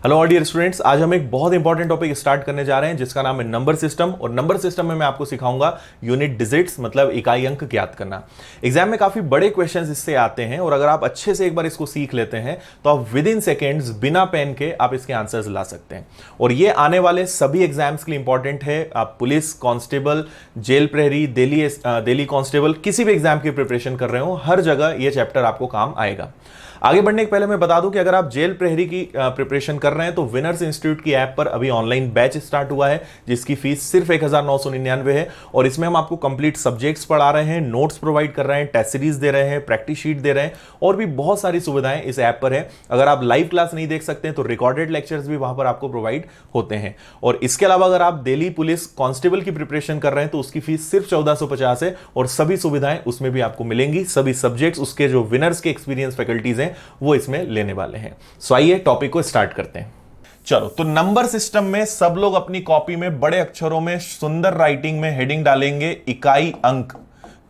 Hello dear students, आज हम एक बहुत इंपॉर्टेंट टॉपिक स्टार्ट करने जा रहे हैं जिसका नाम है नंबर सिस्टम। और नंबर सिस्टम में मैं आपको सिखाऊंगा यूनिट डिजिट्स, मतलब इकाई अंक ज्ञात करना। एग्जाम में काफी बड़े क्वेश्चंस इससे आते हैं और अगर आप अच्छे से एक बार इसको सीख लेते हैं तो आप विद इन सेकेंड्स बिना पेन के आप इसके आंसर्स ला सकते हैं। और ये आने वाले सभी एग्जाम्स के लिए इंपॉर्टेंट है। आप पुलिस कांस्टेबल, जेल प्रहरी, दिल्ली कांस्टेबल, किसी भी एग्जाम की प्रिपरेशन कर रहे हो, हर जगह ये चैप्टर आपको काम आएगा। आगे बढ़ने के पहले मैं बता दूं कि अगर आप जेल प्रहरी की प्रिपरेशन कर रहे हैं तो विनर्स इंस्टीट्यूट की ऐप पर अभी ऑनलाइन बैच स्टार्ट हुआ है जिसकी फीस सिर्फ 1999 है। और इसमें हम आपको कंप्लीट सब्जेक्ट्स पढ़ा रहे हैं, नोट्स प्रोवाइड कर रहे हैं, टेस्ट सीरीज दे रहे हैं, प्रैक्टिस शीट दे रहे हैं और भी बहुत सारी सुविधाएं इस ऐप पर है। अगर आप लाइव क्लास नहीं देख सकते तो रिकॉर्डेड लेक्चर्स भी वहां पर आपको प्रोवाइड होते हैं। और इसके अलावा अगर आप दिल्ली पुलिस कांस्टेबल की प्रिपरेशन कर रहे हैं तो उसकी फीस सिर्फ 1450 है और सभी सुविधाएं उसमें भी आपको मिलेंगी। सभी सब्जेक्ट्स, उसके जो विनर्स के एक्सपीरियंस फैकल्टीज हैं वो इसमें लेने वाले हैं। सो आइए टॉपिक को स्टार्ट करते हैं। चलो, तो नंबर सिस्टम में सब लोग अपनी कॉपी में बड़े अक्षरों में सुंदर राइटिंग में हेडिंग डालेंगे, इकाई अंक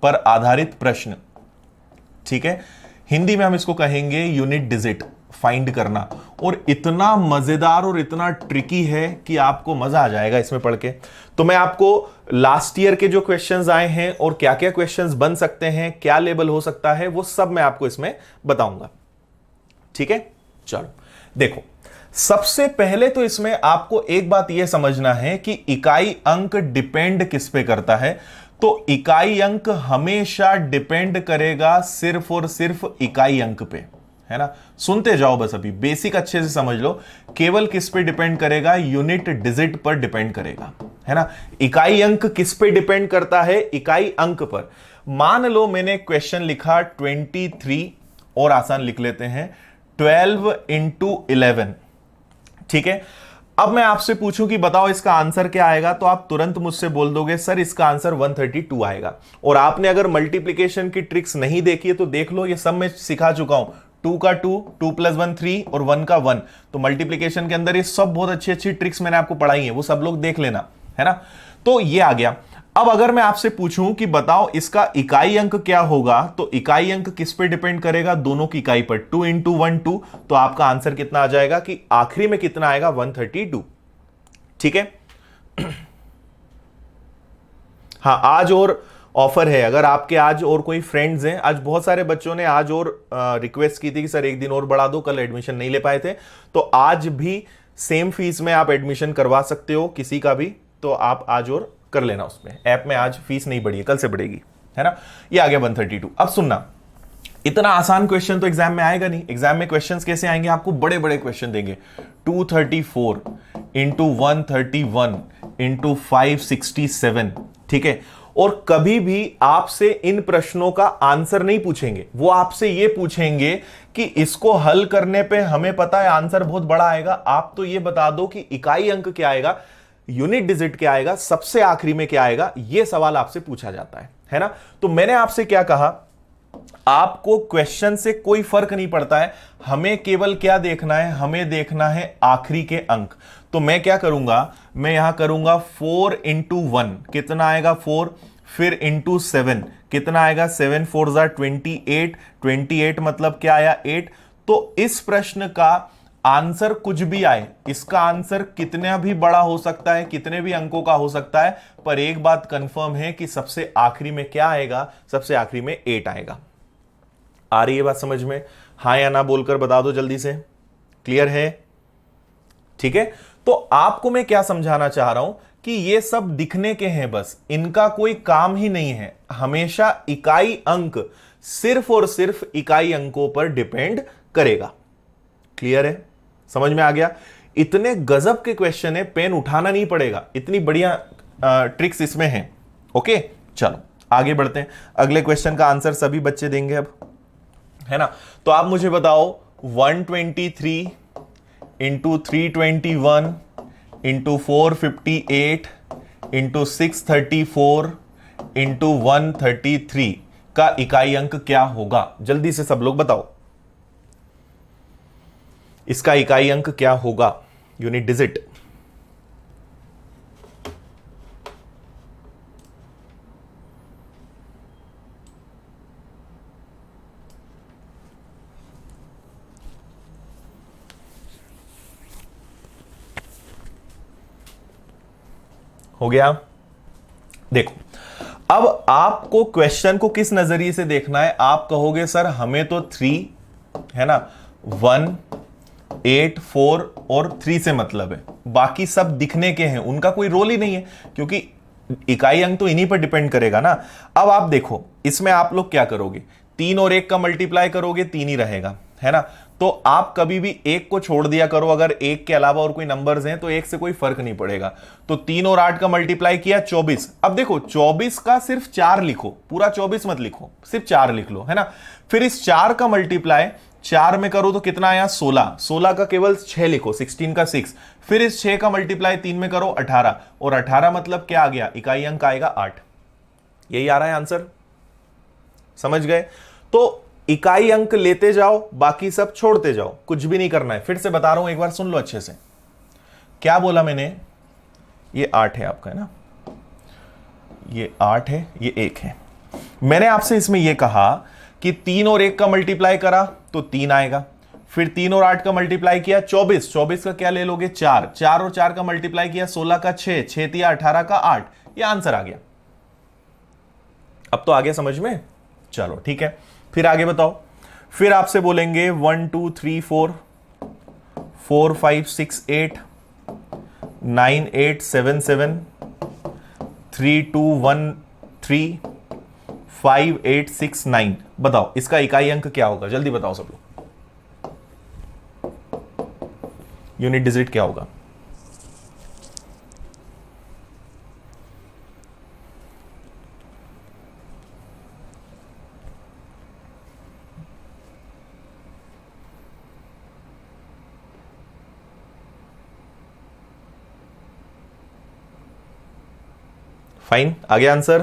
पर आधारित प्रश्न। ठीक है, हिंदी में हम इसको कहेंगे यूनिट डिजिट, फाइंड करना। और इतना मजेदार और इतना ट्रिकी है कि आपको मजा आ जाएगा इसमें पढ़ के। तो मैं आपको लास्ट ईयर के जो क्वेश्चंस आए हैं और क्या क्या क्वेश्चंस बन सकते हैं, क्या लेवल हो सकता है, वो सब मैं आपको इसमें बताऊंगा। ठीक है, चलो देखो, सबसे पहले तो इसमें आपको एक बात यह समझना है कि इकाई अंक डिपेंड किस पे करता है। तो इकाई अंक हमेशा डिपेंड करेगा सिर्फ और सिर्फ इकाई अंक पे, है ना। सुनते जाओ बस, अभी बेसिक अच्छे से समझ लो। केवल किस पे डिपेंड करेगा? यूनिट डिजिट पर डिपेंड करेगा, है ना। इकाई अंक किस पे डिपेंड करता है? इकाई अंक पर। मान लो मैंने क्वेश्चन लिखा 23 और आसान लिख लेते हैं 12 इंटू 11। ठीक है, अब मैं आपसे पूछूं कि बताओ इसका आंसर क्या आएगा, तो आप तुरंत मुझसे बोल दोगे सर इसका आंसर 132 आएगा। और आपने अगर मल्टीप्लिकेशन की ट्रिक्स नहीं देखी है तो देख लो, ये सब मैं सिखा चुका हूं। 2 का 2, 2 + 1 3 और 1 का 1। तो मल्टीप्लिकेशन के अंदर ये सब बहुत अच्छी अच्छी ट्रिक्स मैंने आपको पढ़ाई है, वो सब लोग देख लेना, है ना। तो ये आ गया। अब अगर मैं आपसे पूछूं कि बताओ इसका इकाई अंक क्या होगा, तो इकाई अंक किस पे डिपेंड करेगा? दोनों की इकाई पर। 2 इंटू 1 2, तो आपका आंसर कितना आ जाएगा कि आखिरी में कितना आएगा? 132। ठीक है। हाँ, आज और ऑफर है, अगर आपके आज और कोई फ्रेंड्स हैं, आज बहुत सारे बच्चों ने आज और रिक्वेस्ट की थी कि सर एक दिन और बढ़ा दो, कल एडमिशन नहीं ले पाए थे, तो आज भी सेम फीस में आप एडमिशन करवा सकते हो किसी का भी। तो आप आज और कर लेना, उसमें ऐप में आज फीस नहीं बढ़ी है, कल से बढ़ेगी, है ना। ये आ गया 132। अब सुनना, इतना आसान क्वेश्चन तो एग्जाम में आएगा नहीं। एग्जाम में क्वेश्चंस कैसे आएंगे? आपको बड़े बड़े क्वेश्चन देंगे। 234 इंटू 131 इंटू 567। ठीक है, और कभी भी आपसे इन प्रश्नों का आंसर नहीं पूछेंगे, वो आपसे ये पूछेंगे कि इसको हल करने पे हमें पता है आंसर बहुत बड़ा आएगा, आप तो ये बता दो कि इकाई अंक क्या आएगा, यूनिट डिजिट क्या आएगा, सबसे आखिरी में क्या आएगा। यह सवाल आपसे पूछा जाता है ना। तो मैंने आपसे क्या कहा, आपको क्वेश्चन से कोई फर्क नहीं पड़ता है, हमें केवल क्या देखना है? हमें देखना है आखिरी के अंक। तो मैं क्या करूंगा, मैं यहां करूंगा 4 इंटू 1, कितना आएगा? 4। फिर इंटू 7, कितना आएगा? 7 4 28। 28 मतलब क्या आया? 8। तो इस प्रश्न का आंसर कुछ भी आए, इसका आंसर कितना भी बड़ा हो सकता है, कितने भी अंकों का हो सकता है, पर एक बात कंफर्म है कि सबसे आखिरी में क्या आएगा? सबसे आखिरी में 8 आएगा। आ रही है बात समझ में? हां या ना बोलकर बता दो जल्दी से। क्लियर है? ठीक है, तो आपको मैं क्या समझाना चाह रहा हूं कि ये सब दिखने के हैं, बस इनका कोई काम ही नहीं है। हमेशा इकाई अंक सिर्फ और सिर्फ इकाई अंकों पर डिपेंड करेगा। क्लियर है? समझ में आ गया? इतने गजब के क्वेश्चन है, पेन उठाना नहीं पड़ेगा, इतनी बढ़िया ट्रिक्स इसमें हैं। ओके, चलो आगे बढ़ते हैं। अगले क्वेश्चन का आंसर सभी बच्चे देंगे अब, है ना। तो आप मुझे बताओ 123 इंटू 321 इंटू 458 इंटू 634 इंटू 133 का इकाई अंक क्या होगा? जल्दी से सब लोग बताओ, इसका इकाई अंक क्या होगा? Unit digit. हो गया। देखो अब आपको क्वेश्चन को किस नजरिए से देखना है। आप कहोगे सर हमें तो 3 है ना, 1, 8, 4 और 3 से मतलब है, बाकी सब दिखने के हैं, उनका कोई रोल ही नहीं है, क्योंकि इकाई अंक तो इन्हीं पर डिपेंड करेगा ना। अब आप देखो इसमें आप लोग क्या करोगे, 3 और 1 का मल्टीप्लाई करोगे 3 ही रहेगा, है ना। तो आप कभी भी 1 को छोड़ दिया करो, अगर 1 के अलावा और कोई नंबर्स हैं तो 1 से कोई फर्क नहीं पड़ेगा। तो 3 और 8 का मल्टीप्लाई किया 24। अब देखो 24 का सिर्फ 4 लिखो, पूरा 24 मत लिखो, सिर्फ 4 लिख लो, है ना। फिर इस 4 का मल्टीप्लाई 4 में करो तो कितना आया 16, 16 का केवल 6 लिखो, 16 का 6। फिर इस 6 का मल्टीप्लाई 3 में करो 18, और 18 मतलब क्या आ गया, इकाई अंक आएगा 8। यही आ रहा है आंसर, समझ गए। तो इकाई अंक लेते जाओ, बाकी सब छोड़ते जाओ, कुछ भी नहीं करना है। फिर से बता रहा हूं, एक बार सुन लो अच्छे से। क्या बोला मैंने, ये 8 है आपका, है ना, ये 8 है, ये 1 है। मैंने आपसे इसमें यह कहा कि 3 और 1 का मल्टीप्लाई करा तो 3 आएगा, फिर 3 और 8 का मल्टीप्लाई किया 24, 24 का क्या ले लोगे 4, 4 और 4 का मल्टीप्लाई किया 16 का 6, 6 तिया 18 का 8, ये आंसर आ गया। अब तो आगे समझ में, चलो ठीक है। फिर आगे बताओ, फिर आपसे बोलेंगे 1 2 3 4 4 5 6 8 9 8 7 7 3 2 1 3 5 8 6 9। बताओ इसका इकाई अंक क्या होगा, जल्दी बताओ सब लोग, यूनिट डिजिट क्या होगा। फाइन, आ गया आंसर।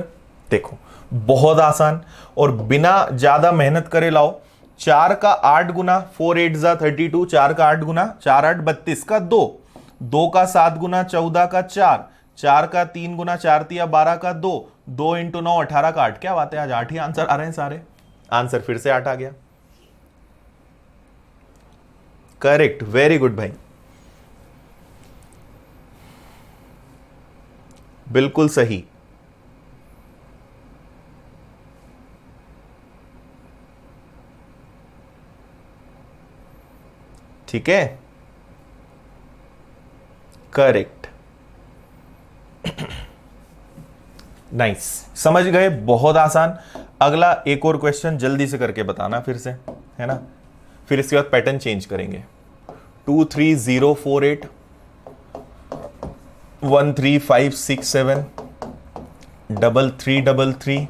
देखो बहुत आसान और बिना ज्यादा मेहनत करे लाओ। 4 का 8 गुना, 4 8 जा 32, 4 का 8 गुना 4 8 32 का 2, 2 का 7 गुना 14 का 4, 4 का 3 गुना 4 तिया 12 का 2, 2 इंटू 9 18 का 8। क्या बात है, आज 8 ही आंसर आ रहे हैं सारे। आंसर फिर से 8 आ गया, करेक्ट, वेरी गुड भाई, बिल्कुल सही। ठीक है, करेक्ट, नाइस, समझ गए, बहुत आसान। अगला एक और क्वेश्चन जल्दी से करके बताना फिर से, है ना, फिर इसके बाद पैटर्न चेंज करेंगे। 2 3 0 4 8 1 3 5 6 7 3 3 3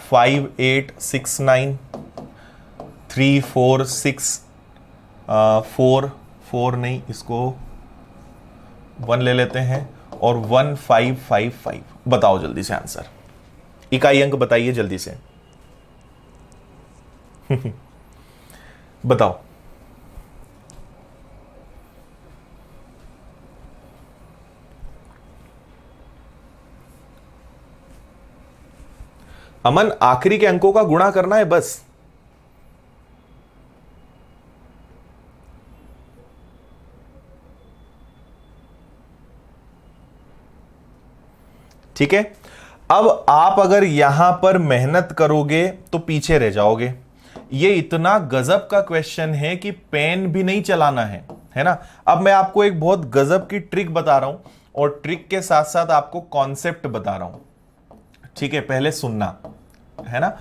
5 8 6 9 3 4 6 4 4 नहीं, इसको 1 ले लेते हैं, और 1 5 5 5। बताओ जल्दी से आंसर, इकाई अंक बताइए जल्दी से बताओ। अमन, आखिरी के अंकों का गुणा करना है बस। ठीक है, अब आप अगर यहां पर मेहनत करोगे तो पीछे रह जाओगे। ये इतना गजब का क्वेश्चन है कि पेन भी नहीं चलाना है ना। अब मैं आपको एक बहुत गजब की ट्रिक बता रहा हूं, और ट्रिक के साथ साथ आपको कॉन्सेप्ट बता रहा हूं। ठीक है, पहले सुनना, है ना।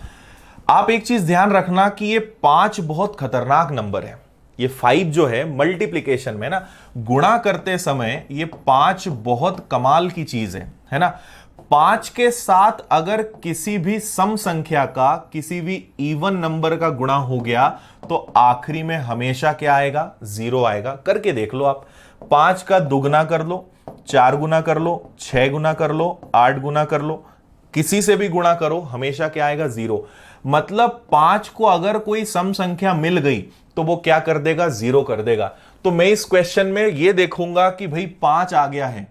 आप एक चीज ध्यान रखना कि ये 5 बहुत खतरनाक नंबर है। ये 5 जो है मल्टीप्लिकेशन में ना, गुणा करते समय ये 5 बहुत कमाल की चीज है ना। 5 के साथ अगर किसी भी सम संख्या का, किसी भी इवन नंबर का गुणा हो गया तो आखिरी में हमेशा क्या आएगा, 0 आएगा। करके देख लो आप, 5 का दुगुना कर लो, 4 गुना कर लो, 6 गुना कर लो, 8 गुना कर लो, किसी से भी गुणा करो, हमेशा क्या आएगा, 0। मतलब 5 को अगर कोई सम संख्या मिल गई तो वो क्या कर देगा, 0 कर देगा। तो मैं इस क्वेश्चन में ये देखूंगा कि भाई 5 आ गया है,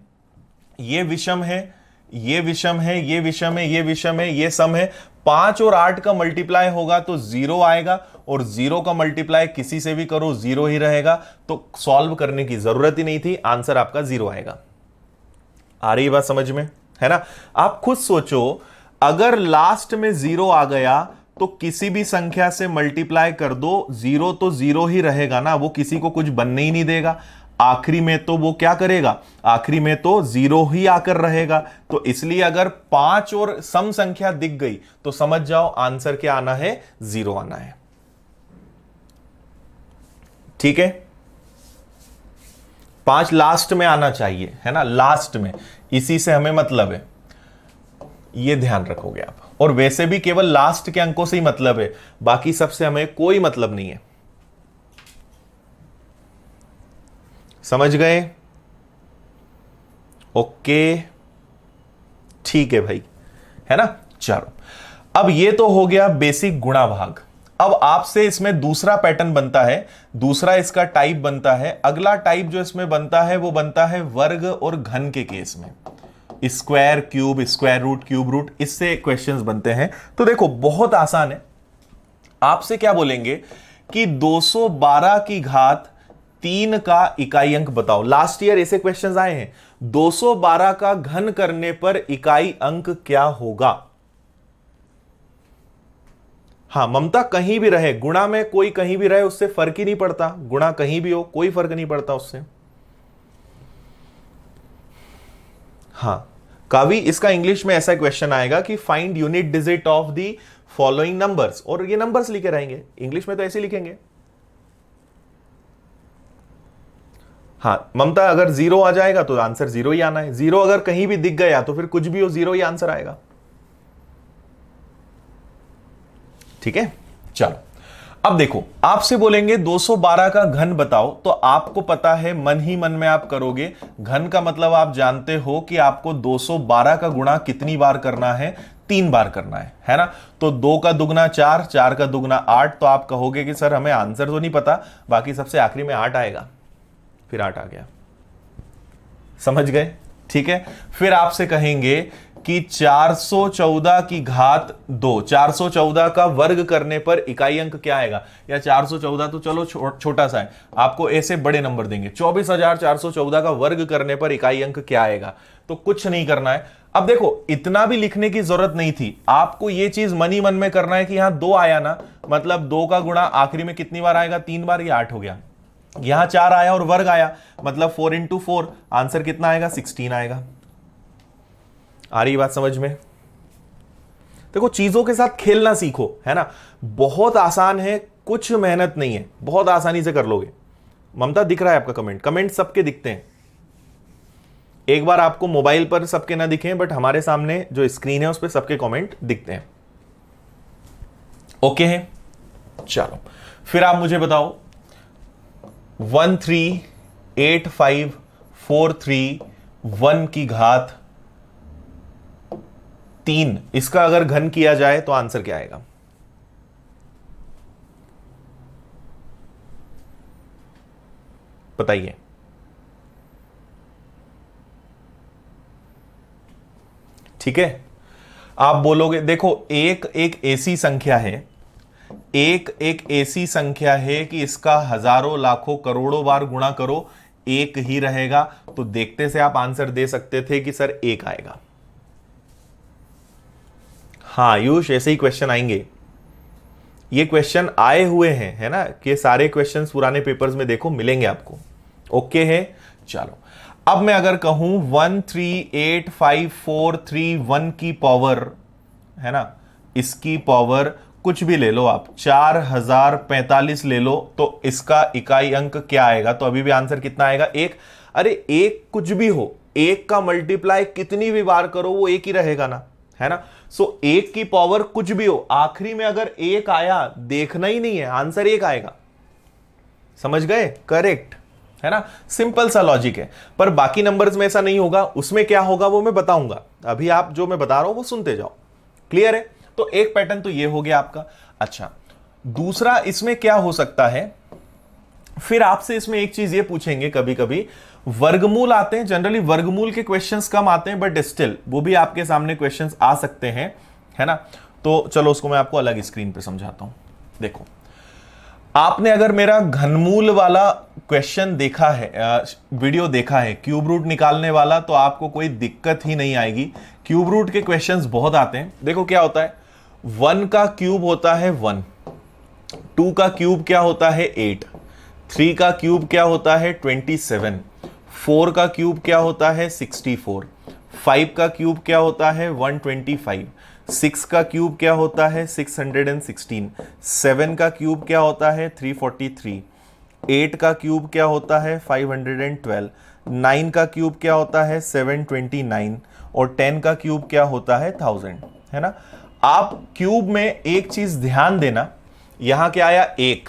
ये विषम है, ये विषम है, ये विषम है, ये विषम है, ये सम है। 5 और 8 का मल्टीप्लाई होगा तो 0 आएगा, और 0 का मल्टीप्लाई किसी से भी करो 0 ही रहेगा। तो सॉल्व करने की जरूरत ही नहीं थी, आंसर आपका 0 आएगा। आ रही बात समझ में, है ना? आप खुद सोचो, अगर लास्ट में 0 आ गया तो किसी भी संख्या से मल्टीप्लाई कर दो, 0 तो 0 ही रहेगा ना, वो किसी को कुछ बनने ही नहीं देगा। आखिरी में तो वो क्या करेगा, आखिरी में तो 0 ही आकर रहेगा। तो इसलिए अगर 5 और सम संख्या दिख गई तो समझ जाओ आंसर क्या आना है, 0 आना है। ठीक है, 5 लास्ट में आना चाहिए, है ना, लास्ट में, इसी से हमें मतलब है, ये ध्यान रखोगे आप। और वैसे भी केवल लास्ट के अंकों से ही मतलब है, बाकी सबसे हमें कोई मतलब नहीं है। समझ गए? ओके, ठीक है भाई, है ना? चलो, अब ये तो हो गया बेसिक गुणा भाग। अब आपसे इसमें दूसरा पैटर्न बनता है, दूसरा इसका टाइप बनता है। अगला टाइप जो इसमें बनता है वो बनता है वर्ग और घन के केस में। Square, cube, square root, cube root, इससे क्वेश्चंस बनते हैं। तो देखो बहुत आसान है। आपसे क्या बोलेंगे कि 212 की घात 3 का इकाई अंक बताओ। लास्ट ईयर ऐसे क्वेश्चंस आए हैं, 212 का घन करने पर इकाई अंक क्या होगा। हाँ, ममता कहीं भी रहे, गुणा में कोई कहीं भी रहे उससे फर्क ही नहीं पड़ता, गुणा कहीं भी हो कोई फर्क नहीं पड़ता उससे। हाँ कावी, इसका इंग्लिश में ऐसा क्वेश्चन आएगा कि find unit digit of the following numbers, और ये नंबर्स लिखे रहेंगे, इंग्लिश में तो ऐसे लिखेंगे। हाँ ममता, अगर 0 आ जाएगा तो आंसर 0 ही आना है, 0 अगर कहीं भी दिख गया तो फिर कुछ भी हो 0 ही आंसर आएगा। ठीक है, चलो अब देखो, आपसे बोलेंगे 212 का घन बताओ, तो आपको पता है, मन ही मन में आप करोगे। घन का मतलब आप जानते हो कि आपको 212 का गुणा कितनी बार करना है, 3 बार करना है ना? तो 2 का दुगना 4, 4 का दुगना 8। तो आप कहोगे कि सर हमें आंसर तो नहीं पता, बाकी सबसे आखिरी में 8 आएगा, फिर 8 आ गया। समझ गए? ठीक है, फिर आपसे कहेंगे कि 414 की घात 2, 414 का वर्ग करने पर इकाई अंक क्या आएगा। या 414 तो चलो छोटा सा है, आपको ऐसे बड़े नंबर देंगे, 24,414 का वर्ग करने पर इकाई अंक क्या आएगा। तो कुछ नहीं करना है। अब देखो, इतना भी लिखने की जरूरत नहीं थी, आपको ये चीज मन ही मन में करना है कि यहां 2 आया ना, मतलब 2 का गुणा आखिरी में कितनी बार आएगा, 3 बार, ये 8 हो गया। यहां 4 आया और वर्ग आया, मतलब 4 × 4, आंसर कितना आएगा, 16 आएगा। आ रही बात समझ में? देखो, चीजों के साथ खेलना सीखो, है ना? बहुत आसान है, कुछ मेहनत नहीं है, बहुत आसानी से कर लोगे। ममता, दिख रहा है आपका कमेंट? कमेंट सबके दिखते हैं। एक बार आपको मोबाइल पर सबके ना दिखें, बट हमारे सामने जो स्क्रीन है उस पर सबके कमेंट दिखते हैं। ओके है, चलो फिर आप मुझे बताओ, 138543 की घात 3, इसका अगर घन किया जाए तो आंसर क्या आएगा? बताइए। ठीक है, आप बोलोगे, देखो एक ऐसी संख्या है, एक ऐसी संख्या है कि इसका हजारों लाखों करोड़ों बार गुणा करो, एक ही रहेगा। तो देखते से आप आंसर दे सकते थे कि सर 1 आएगा। हाँ आयुष, ऐसे ही क्वेश्चन आएंगे, ये क्वेश्चन आए हुए हैं, है ना, कि सारे क्वेश्चंस पुराने पेपर्स में देखो, मिलेंगे आपको। ओके है, चलो अब मैं अगर कहूं 138543 की पावर, है ना, इसकी पावर कुछ भी ले लो आप, 4045 ले लो, तो इसका इकाई अंक क्या आएगा? तो अभी भी आंसर कितना आएगा? 1। अरे 1 कुछ भी हो, 1 का मल्टीप्लाई कितनी भी बार करो वो 1 ही रहेगा ना, है ना? सो 1 की पावर कुछ भी हो, आखिरी में अगर 1 आया, देखना ही नहीं है, आंसर 1 आएगा। समझ गए? करेक्ट, है ना? सिंपल सा लॉजिक है। पर बाकी नंबर्स में ऐसा नहीं होगा, उसमें क्या होगा वो मैं बताऊंगा, अभी आप जो मैं बता रहा हूं वो सुनते जाओ। क्लियर है? तो एक पैटर्न तो ये हो गया आपका। अच्छा, दूसरा इसमें क्या हो सकता है, फिर आपसे इसमें एक चीज ये पूछेंगे, कभी कभी वर्गमूल आते हैं, जनरली वर्गमूल के क्वेश्चंस कम आते हैं, बट स्टिल वो भी आपके सामने क्वेश्चंस आ सकते हैं, है ना? तो चलो उसको मैं आपको अलग स्क्रीन पे समझाता हूं। देखो, आपने अगर मेरा घनमूल वाला क्वेश्चन देखा है, वीडियो देखा है क्यूब रूट निकालने वाला, तो आपको कोई दिक्कत ही नहीं आएगी। क्यूब रूट के क्वेश्चंस बहुत आते हैं। देखो क्या होता है, 1 का क्यूब होता है 1, 2 का क्यूब क्या होता है 8, 3 का क्यूब क्या होता है 27, 4 का क्यूब क्या होता है 64, 5 का क्यूब क्या होता है 125, 6 का क्यूब क्या होता है 616, 7 का क्यूब क्या होता है 343, 8 का क्यूब क्या होता है 512, 9 का क्यूब क्या होता है 729 और 10 का क्यूब क्या होता है 1000, है ना। आप क्यूब में एक चीज ध्यान देना, यहां क्या आया 1,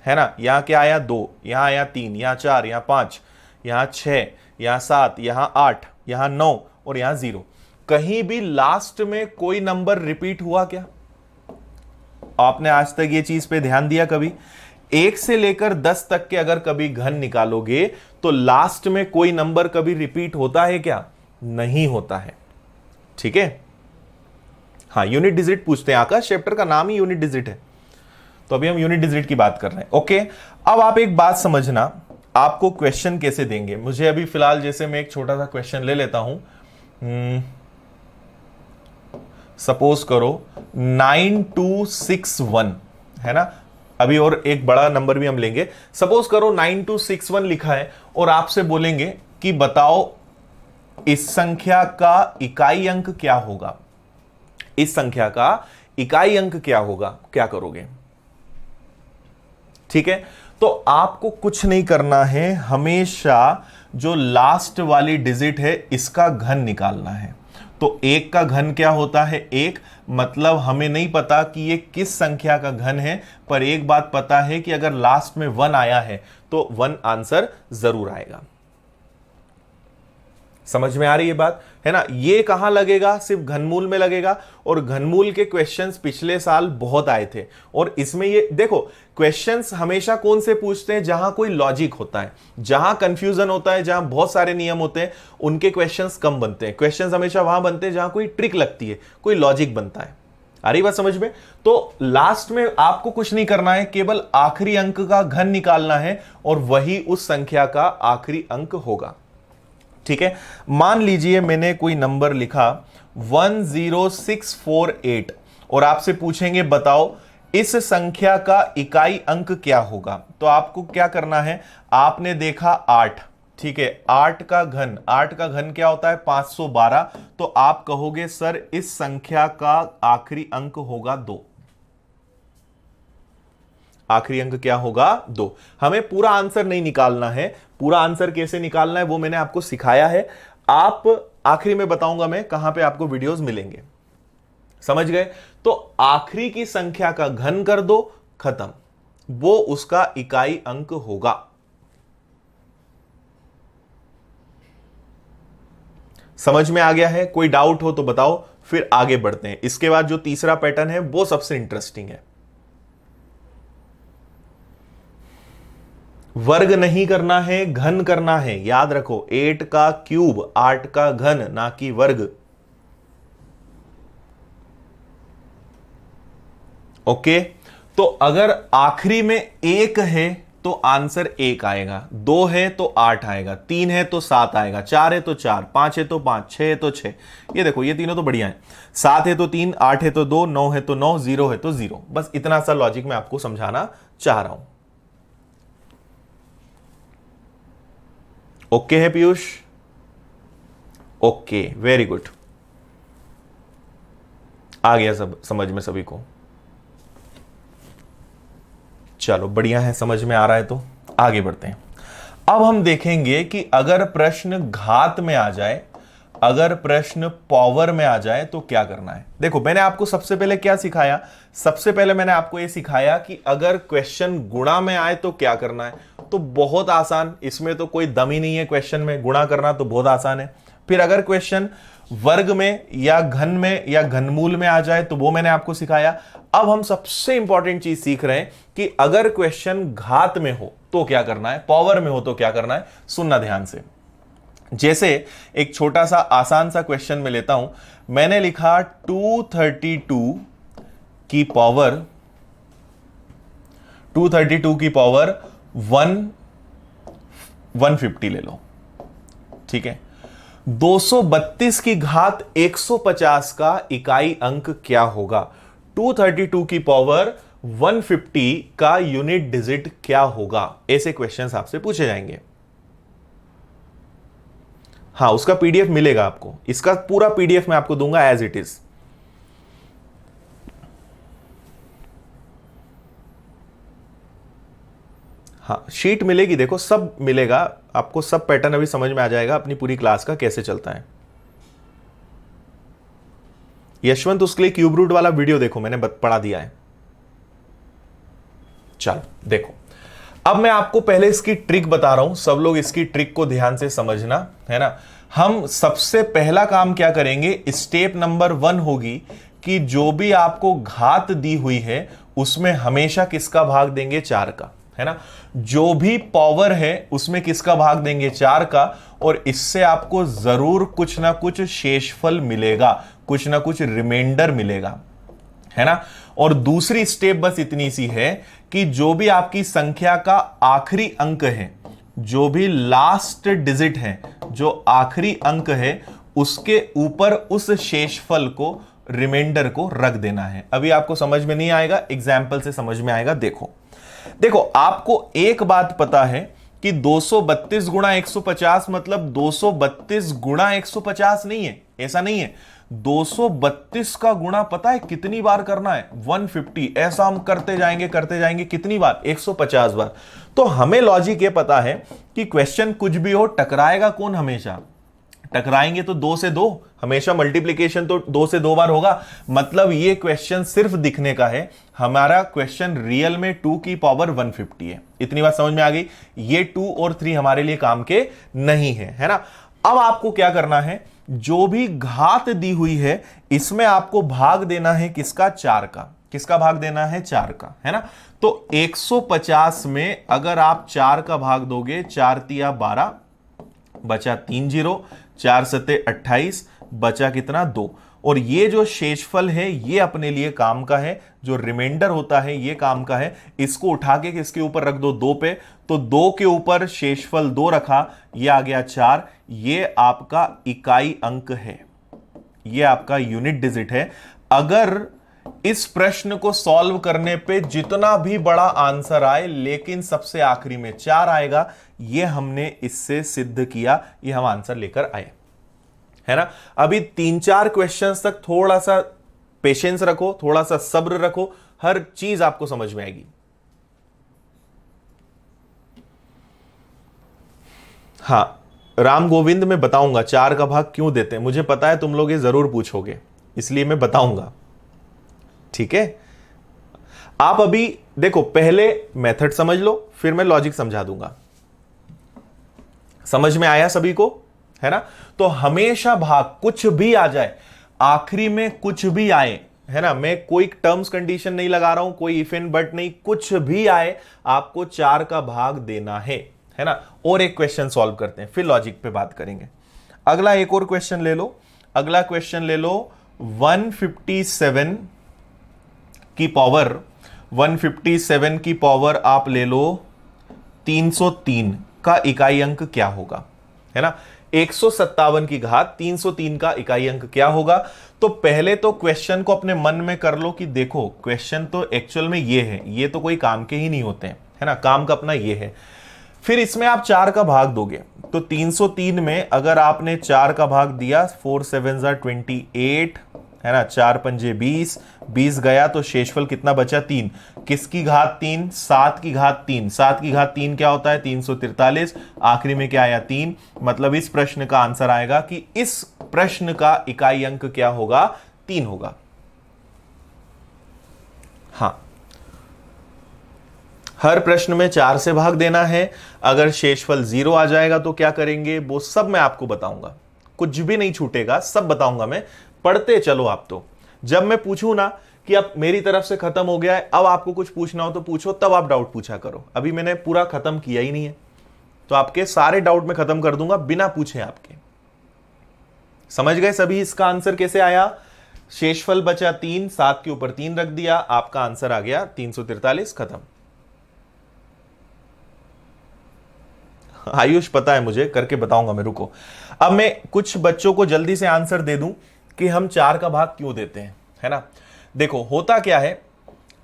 है ना, यहां क्या आया 2, यहां आया 3, यहां 4, यहां 5, यहां 6, यहां 7, यहां 8, यहां 9 और यहां 0। कहीं भी लास्ट में कोई नंबर रिपीट हुआ क्या? आपने आज तक ये चीज पे ध्यान दिया कभी? 1 से लेकर 10 तक के अगर कभी घन निकालोगे तो लास्ट में कोई नंबर कभी रिपीट होता है क्या? नहीं होता है। ठीक है, हाँ, यूनिट डिजिट पूछते हैं। आकाश चैप्टर का नाम ही यूनिट डिजिट है, तो अभी हम यूनिट डिजिट की बात कर रहे हैं। ओके, अब आप एक बात समझना, आपको क्वेश्चन कैसे देंगे। मुझे अभी फिलहाल जैसे मैं एक छोटा सा क्वेश्चन ले लेता हूं, सपोज करो 9261, है ना। अभी और एक बड़ा नंबर भी हम लेंगे। सपोज करो 9261 लिखा है और आपसे बोलेंगे कि बताओ इस संख्या का इकाई अंक क्या होगा, इस संख्या का इकाई अंक क्या होगा, क्या करोगे? ठीक है, तो आपको कुछ नहीं करना है, हमेशा जो लास्ट वाली डिजिट है इसका घन निकालना है। तो 1 का घन क्या होता है 1, मतलब हमें नहीं पता कि ये किस संख्या का घन है, पर एक बात पता है कि अगर लास्ट में 1 आया है तो 1 आंसर जरूर आएगा। समझ में आ रही है बात, है ना। ये कहां लगेगा? सिर्फ घनमूल में लगेगा, और घनमूल के क्वेश्चंस पिछले साल बहुत आए थे। और इसमें ये देखो, क्वेश्चंस हमेशा कौन से पूछते हैं? जहां कोई लॉजिक होता है, जहां कंफ्यूजन होता है, जहां बहुत सारे नियम होते हैं, उनके क्वेश्चंस कम बनते हैं। क्वेश्चंस हमेशा वहां बनते हैं जहां कोई ट्रिक लगती है, कोई लॉजिक बनता है। आ रही बात समझ में? तो लास्ट में आपको कुछ नहीं करना है, केवल आखिरी अंक का घन निकालना है और वही उस संख्या का आखिरी अंक होगा। ठीक है, मान लीजिए मैंने कोई नंबर लिखा 10648 और आपसे पूछेंगे बताओ इस संख्या का इकाई अंक क्या होगा। तो आपको क्या करना है, आपने देखा 8, ठीक है, 8 का घन क्या होता है 512, तो आप कहोगे सर इस संख्या का आखिरी अंक होगा 2। आखिरी अंक क्या होगा 2। हमें पूरा आंसर नहीं निकालना है, पूरा आंसर कैसे निकालना है वो मैंने आपको सिखाया है। आप आखिरी में बताऊंगा मैं कहां पे आपको वीडियोस मिलेंगे, समझ गए। तो आखिरी की संख्या का घन कर दो, खत्म, वो उसका इकाई अंक होगा। समझ में आ गया है? कोई डाउट हो तो बताओ, फिर आगे बढ़ते हैं। इसके बाद जो तीसरा पैटर्न है वो सबसे इंटरेस्टिंग है। वर्ग नहीं करना है, घन करना है। याद रखो, 8 का क्यूब 8 का घन, ना कि वर्ग। ओके, तो अगर आखिरी में 1 है तो आंसर 1 आएगा, 2 है तो 8 आएगा, 3 है तो 7 आएगा, 4 है तो 4, 5 है तो 5, 6 है तो 6। ये देखो, ये तीनों तो बढ़िया है। 7 है तो 3, 8 है तो 2, 9 है तो 9, 0 है तो 0। बस इतना सा लॉजिक मैं आपको समझाना चाह रहा हूं। ओके है पीयूष? ओके, वेरी गुड, आ गया सब समझ में सभी को। चलो बढ़िया है, समझ में आ रहा है तो आगे बढ़ते हैं। अब हम देखेंगे कि अगर प्रश्न घात में आ जाए, अगर प्रश्न पावर में आ जाए तो क्या करना है। देखो, मैंने आपको सबसे पहले क्या सिखाया? सबसे पहले मैंने आपको यह सिखाया कि अगर क्वेश्चन गुणा में आए तो क्या करना है। तो बहुत आसान, इसमें तो कोई दम ही नहीं है, क्वेश्चन में गुणा करना तो बहुत आसान है। फिर अगर क्वेश्चन वर्ग में या घन में या घनमूल में आ जाए तो वो मैंने आपको सिखाया। अब हम सबसे इंपॉर्टेंट चीज सीख रहे हैं कि अगर क्वेश्चन घात में हो तो क्या करना है, पावर में हो तो क्या करना है। सुनना ध्यान से। जैसे एक छोटा सा आसान सा क्वेश्चन में लेता हूं, मैंने लिखा 232 की पावर 232 की पावर 150 ले लो, ठीक है। 232 की घात 150 का इकाई अंक क्या होगा? 232 की पावर 150 का यूनिट डिजिट क्या होगा? ऐसे क्वेश्चंस आपसे पूछे जाएंगे। हाँ, उसका पीडीएफ मिलेगा आपको, इसका पूरा पीडीएफ मैं आपको दूंगा एज इट इज। हाँ, शीट मिलेगी, देखो सब मिलेगा आपको, सब पैटर्न अभी समझ में आ जाएगा अपनी पूरी क्लास का कैसे चलता है। यशवंत, उसके लिए क्यूब रूट वाला वीडियो देखो, मैंने पढ़ा दिया है। चलो देखो, अब मैं आपको पहले इसकी ट्रिक बता रहा हूं, सब लोग इसकी ट्रिक को ध्यान से समझना, है ना। हम सबसे पहला काम क्या करेंगे, स्टेप नंबर 1 होगी कि जो भी आपको घात दी हुई है उसमें हमेशा किसका भाग देंगे? 4 का, है ना। जो भी पावर है उसमें किसका भाग देंगे? 4 का। और इससे आपको जरूर कुछ ना कुछ शेषफल मिलेगा, कुछ ना कुछ रिमाइंडर मिलेगा, है ना। और दूसरी स्टेप बस इतनी सी है कि जो भी आपकी संख्या का आखिरी अंक है, जो भी लास्ट डिजिट है, जो आखिरी अंक है, उसके ऊपर उस शेषफल को, रिमाइंडर को रख देना है। अभी आपको समझ में नहीं आएगा, एग्जाम्पल से समझ में आएगा। देखो देखो, आपको एक बात पता है कि 232 गुणा 150 मतलब 232 गुणा 150 नहीं है, ऐसा नहीं है। 232 का गुणा पता है कितनी बार करना है? 150। ऐसा हम करते जाएंगे कितनी बार? 150 बार। तो हमें लॉजिक ये पता है कि क्वेश्चन कुछ भी हो, टकराएगा कौन? हमेशा टकराएंगे तो 2 से 2, हमेशा मल्टीप्लिकेशन तो 2 से 2 बार होगा। मतलब ये क्वेश्चन सिर्फ दिखने का है, हमारा क्वेश्चन रियल में 2 की पावर 150 है। इतनी बात समझ में आ गई? ये 2 और 3 हमारे लिए काम के नहीं है ना। अब आपको क्या करना है, जो भी घात दी हुई है इसमें आपको भाग देना है किसका? 4 का। किसका भाग देना है? 4 का, है ना। तो 150 में अगर आप 4 का भाग दोगे, 4 तिया 12, बचा 3 जीरो, 4 सते 28, बचा कितना? 2। और ये जो शेषफल है ये अपने लिए काम का है, जो रिमाइंडर होता है ये काम का है। इसको उठा के किसके ऊपर रख दो? 2 पे। तो 2 के ऊपर शेषफल 2 रखा, ये आ गया 4। ये आपका इकाई अंक है, ये आपका यूनिट डिजिट है। अगर इस प्रश्न को सॉल्व करने पे जितना भी बड़ा आंसर आए, लेकिन सबसे आखिरी में 4 आएगा, ये हमने इससे सिद्ध किया, ये हम आंसर लेकर आए, है ना। अभी 3-4 क्वेश्चंस तक थोड़ा सा पेशेंस रखो, थोड़ा सा सब्र रखो, हर चीज आपको समझ में आएगी। हां, राम गोविंद में बताऊंगा 4 का भाग क्यों देते हैं, मुझे पता है तुम लोग ये जरूर पूछोगे, इसलिए मैं बताऊंगा, ठीक है। आप अभी देखो, पहले मेथड समझ लो, फिर मैं लॉजिक समझा दूंगा। समझ में आया सभी को, है ना। तो हमेशा भाग कुछ भी आ जाए, आखिरी में कुछ भी आए, है ना, मैं कोई टर्म्स कंडीशन नहीं लगा रहा हूं, कोई इफ एंड बट नहीं, कुछ भी आए आपको 4 का भाग देना है ना। और एक क्वेश्चन सॉल्व करते हैं, फिर लॉजिक पे बात करेंगे। अगला एक और क्वेश्चन ले लो, अगला क्वेश्चन ले लो। 157 की पावर, 157 की पावर आप ले लो 303 का इकाई अंक क्या होगा, है ना। 157 की घात 303 का इकाई अंक क्या होगा? तो पहले तो क्वेश्चन को अपने मन में कर लो कि देखो क्वेश्चन तो एक्चुअल में ये है, ये तो कोई काम के ही नहीं होते हैं, है ना, काम का अपना ये है। फिर इसमें आप 4 का भाग दोगे, तो 303 में अगर आपने 4 का भाग दिया, 4 7 28, है ना, 4 पंजे 20, 20 गया तो शेषफल कितना बचा? 3। किसकी घात 3? 7 की घात 3। 7 की घात 3 क्या होता है? 343। आखिरी में क्या आया? 3। मतलब इस प्रश्न का आंसर आएगा कि इस प्रश्न का इकाई अंक क्या होगा? 3 होगा। हां, हर प्रश्न में 4 से भाग देना है। अगर शेषफल 0 आ जाएगा तो क्या करेंगे, वो सब मैं आपको बताऊंगा, कुछ भी नहीं छूटेगा, सब बताऊंगा मैं। पढ़ते चलो आप। तो जब मैं पूछूं ना कि अब मेरी तरफ से खत्म हो गया है, अब आपको कुछ पूछना हो तो पूछो, तब आप डाउट पूछा करो। अभी मैंने पूरा खत्म किया ही नहीं है, तो आपके सारे डाउट मैं खत्म कर दूंगा बिना पूछे आपके। समझ गए सभी इसका आंसर कैसे आया? शेषफल बचा 3, 7 के ऊपर 3 रख दिया, आपका आंसर आ गया 343, खत्म। आयुष पता है मुझे, करके बताऊंगा मैं, रुको। अब मैं कुछ बच्चों को जल्दी से आंसर दे दूं कि हम 4 का भाग क्यों देते हैं, है ना। देखो होता क्या है,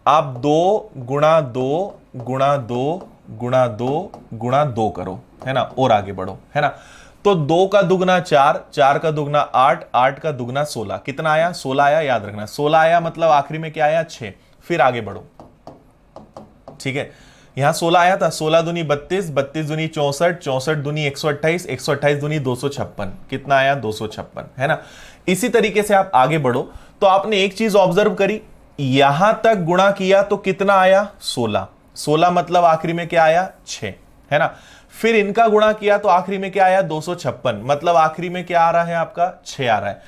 आप 2 गुणा 2 गुणा 2 गुणा 2 गुणा 2 करो, है ना, और आगे बढ़ो, है ना। तो 2 का दुगना 4, 4 का दुगना 8, 8 का दुगना 16, कितना आया, 16 आया, याद रखना 16 आया, मतलब आखिरी में क्या आया, 6। फिर आगे बढ़ो, ठीक है। यहां 16 आया था, 16 दूनी 32, 32 दूनी 64, 64 दूनी 128, 128 दूनी 256, कितना आया, 256, है ना। इसी तरीके से आप आगे बढ़ो तो आपने एक चीज ऑब्जर्व करी, यहां तक गुणा किया तो कितना आया, 16, 16 मतलब आखिरी में क्या आया, 6, है ना। फिर इनका गुणा किया तो आखिरी में क्या आया, 256, मतलब आखिरी में क्या आ रहा है आपका, 6 आ रहा है।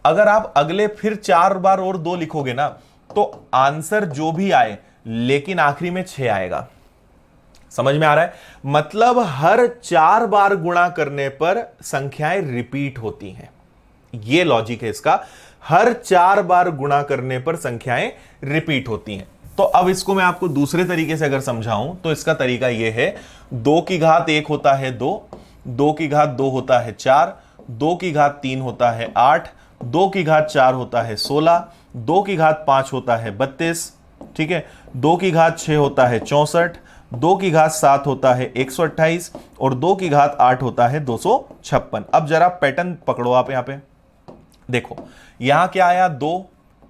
अगर आप अगले फिर 4 बार और 2 लिखोगे ना तो आंसर जो भी आए लेकिन आखिरी में 6 आएगा। समझ में आ रहा है, मतलब हर 4 बार गुणा करने पर संख्याएं रिपीट होती हैं, यह लॉजिक है इसका। हर 4 बार गुणा करने पर संख्याएं रिपीट होती हैं। तो अब इसको मैं आपको दूसरे तरीके से अगर समझाऊं तो इसका तरीका यह है, 2 की घात 1 होता है 2, 2 की घात 2 होता है 4, 2 की घात 3 होता है 8, 2 की घात 4 होता है 16, 2 की घात 5 होता है 32, ठीक है, 2 की घात 6 होता है 64, 2 की घात 7 होता है 128 और 2 की घात 8 होता है 256। अब जरा पैटर्न पकड़ो आप, यहां पे देखो, यहां क्या आया, 2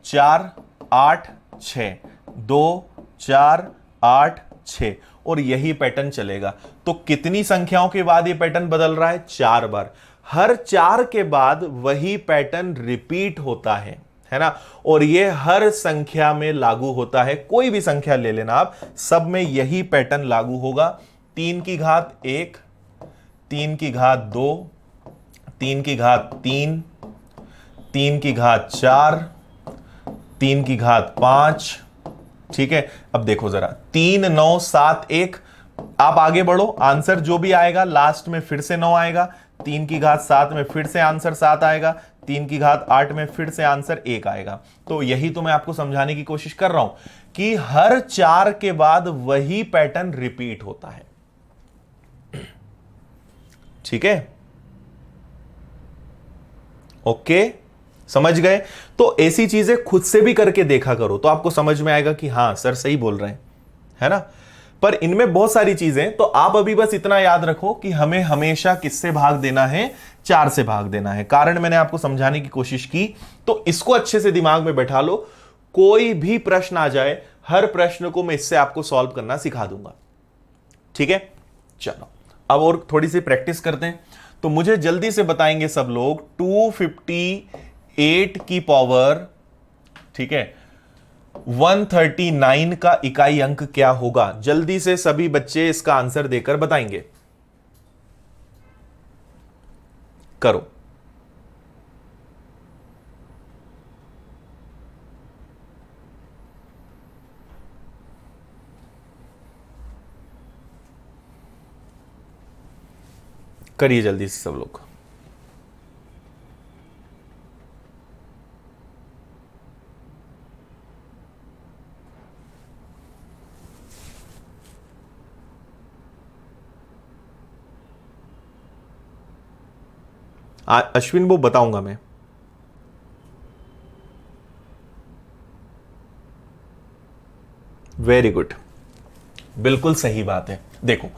4 8 6, 2 4 8 6, और यही पैटर्न चलेगा। तो कितनी संख्याओं के बाद यह पैटर्न बदल रहा है, 4 बार। हर 4 के बाद वही पैटर्न रिपीट होता है ना। और ये हर संख्या में लागू होता है, कोई भी संख्या ले लेना आप, सब में यही पैटर्न लागू होगा। 3 की घात 1, 3 की घात 2, 3 की घात 3, 3 की घात 4, 3 की घात 5, ठीक है। अब देखो जरा, 3 9 7 1, आप आगे बढ़ो, आंसर जो भी आएगा लास्ट में फिर से 9 आएगा, 3 की घात 7 में फिर से आंसर 7 आएगा, 3 की घात 8 में फिर से आंसर 1 आएगा। तो यही तो मैं आपको समझाने की कोशिश कर रहा हूं कि हर 4 के बाद वही पैटर्न रिपीट होता है, ठीक है, ओके, समझ गए। तो ऐसी चीजें खुद से भी करके देखा करो तो आपको समझ में आएगा कि हां सर सही बोल रहे हैं, है ना। पर इनमें बहुत सारी चीजें, तो आप अभी बस इतना याद रखो कि हमें हमेशा किससे भाग देना है, 4 से भाग देना है। कारण मैंने आपको समझाने की कोशिश की, तो इसको अच्छे से दिमाग में बैठा लो। कोई भी प्रश्न आ जाए, हर प्रश्न को मैं इससे आपको सॉल्व करना सिखा दूंगा, ठीक है। चलो अब और थोड़ी सी प्रैक्टिस करते हैं। तो मुझे जल्दी से बताएंगे सब लोग, 258 की पावर, ठीक है, 139 का इकाई अंक क्या होगा। जल्दी से सभी बच्चे इसका आंसर देकर बताएंगे, करो। करिए जल्दी से सब लोग। अश्विन वो बताऊंगा मैं। वेरी गुड, बिल्कुल सही बात है। देखो